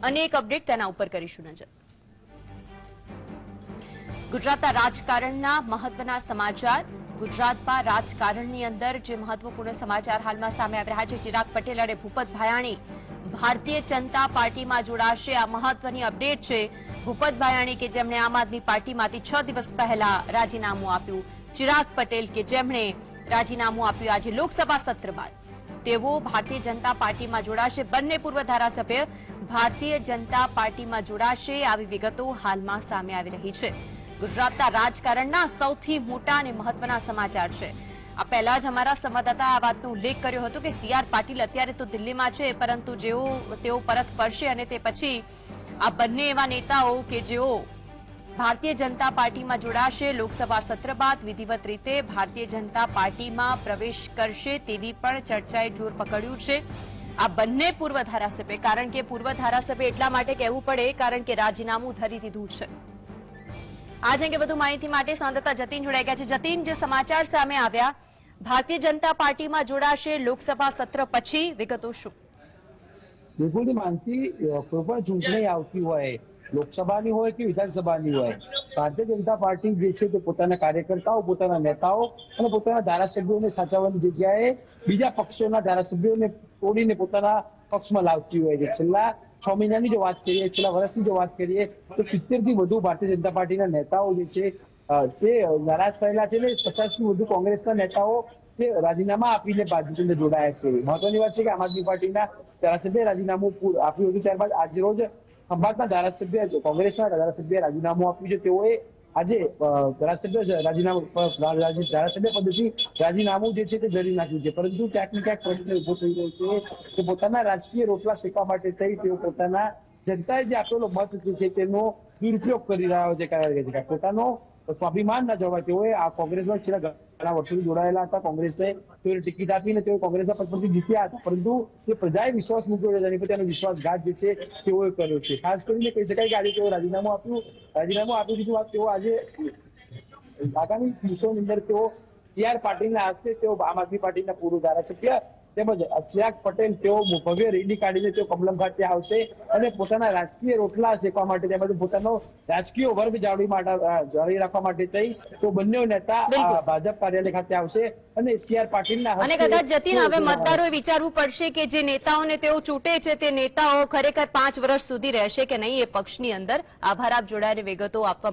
અનેક અપડેટ તેના ઉપર કરીશું નજર। ગુજરાતના રાજકારણના મહત્વના સમાચાર। ગુજરાતમાં રાજકારણની અંદર જે મહત્વપૂર્ણ સમાચાર હાલમાં સામે આવી રહ્યા છે, ચિરાગ પટેલ અને ભૂપત ભાયાણી ભારતીય જનતા પાર્ટીમાં જોડાશે। આ મહત્વની અપડેટ છે। ભૂપત ભાયાણી કે જેમણે આમ આદમી પાર્ટીમાંથી 6 દિવસ પહેલા રાજીનામું આપ્યું, ચિરાગ પટેલ કે જેમણે રાજીનામું આપ્યું આજે લોકસભા સત્ર બાદ, તેઓ ભારતીય જનતા પાર્ટીમાં જોડાશે। બંને પૂર્વ ધારાસભ્ય ભારતીય જનતા પાર્ટીમાં જોડાશે, આવી વિગતો હાલમાં સામે આવી રહી છે। ગુજરાતના રાજકારણના સૌથી મોટા અને મહત્વના સમાચાર છે। આ પહેલા જ અમારા સંવાદદાતા આ વાતનો ઉલ્લેખ કર્યો હતો કે સી આર પાટીલ અત્યારે તો દિલ્હીમાં છે, પરંતુ તેઓ પરત ફરશે અને તે પછી આ બંને એવા નેતાઓ કે જેઓ ભારતીય જનતા પાર્ટીમાં જોડાશે, લોકસભા સત્ર બાદ વિધિવત રીતે ભારતીય જનતા પાર્ટીમાં પ્રવેશ કરશે તેવી પણ ચર્ચાએ જોર પકડ્યું છે। આ બંને પૂર્વ ધારાસભ્ય, કારણ કે પૂર્વ ધારાસભ્ય એટલા માટે કહેવું પડે કારણ કે રાજીનામું ધરી દીધું છે। आज अंगे વધુ માહિતી માટે સંવાદદાતા જતીન જોડાઈ ગયા છે। જતીન, જે સમાચાર સામે આવ્યા, ભારતીય જનતા પાર્ટીમાં જોડાશે લોકસભા સત્ર પછી, વિગતો શું? બિલકુલ માનસી, કોઈ પણ ચૂંટણી આવતી હોય, લોકસભાની હોય કે વિધાનસભાની હોય, ભારતીય જનતા પાર્ટી જે છે તે પોતાના કાર્યકર્તાઓ, પોતાના નેતાઓ અને પોતાના ધારાસભ્યોને સાચવવાની જગ્યાએ બીજા પક્ષોના ધારાસભ્યોને તોડીને પોતાના પક્ષમાં લાવતી હોય છે। છેલ્લા 6 મહિનાની જો વાત કરીએ, છેલ્લા વર્ષની જો વાત કરીએ તો 70 થી વધુ ભારતીય જનતા પાર્ટીના નેતાઓ જે છે તે નારાજ થયેલા છે ને 50 થી વધુ કોંગ્રેસના નેતાઓ તે રાજીનામા આપીને ભાજપને જોડાયા છે। મહત્વની વાત છે કે આમ આદમી પાર્ટીના ધારાસભ્ય રાજીનામું આપ્યું હતું, ત્યારબાદ આજે રોજ ખંભાતના ધારાસભ્ય, કોંગ્રેસના ધારાસભ્ય રાજીનામું આપ્યું છે। તેઓએ આજે ધારાસભ્ય પદેથી રાજીનામું જે છે તે ધરી નાખ્યું છે। પરંતુ ક્યાંક ને ક્યાંક પ્રશ્ન ઉભો થઈ રહ્યો છે કે પોતાના રાજકીય રોટલા શેકવા માટે થઈ તેઓ પોતાના જનતાએ જે આપેલો મત છે તેનો દુરુપયોગ કરી રહ્યા છે। કારણ કે પોતાનો સ્વાભિમાન ન જવાય, તેઓએ આ કોંગ્રેસમાં છેલ્લા ઘણા વર્ષોથી જોડાયેલા હતા। કોંગ્રેસને તેઓએ ટિકિટ આપીને તેઓ કોંગ્રેસના પદ પરથી જીત્યા હતા, પરંતુ જે પ્રજાએ વિશ્વાસ મૂક્યો છે તેની પર તેનો વિશ્વાસઘાત જે છે તેઓએ કર્યો છે। ખાસ કરીને કહી શકાય કે આજે તેઓ રાજીનામું આપી દીધું। તેઓ આજે આગામી દિવસોની અંદર તેઓ સી આર પાટીલના હસ્તે તેઓ આમ આદમી પાર્ટીના પૂર્વ ધારાસભ્ય તેમજ ચિરાગ પટેલ તેઓ ભવ્ય રેલી કાઢીને તેઓ કમલમ ખાતે આવશે અને પોતાના રાજકીય રોટલા શેકવા માટે તેમજ પોતાનો રાજકીય વર્ગ જાળવી રાખવા માટે થઈ તો બંને નેતા ભાજપ કાર્યાલય ખાતે આવશે અને સી આર પાટીલના અને કદાચ જતીન હવે મતદારોએ વિચારવું પડશે કે જે નેતાઓને તેઓ ચૂંટે છે તે નેતાઓ ખરેખર 5 વર્ષ સુધી રહેશે કે નહીં એ પક્ષની અંદર। આભાર આપ જોડાઈને વિગતો આપવા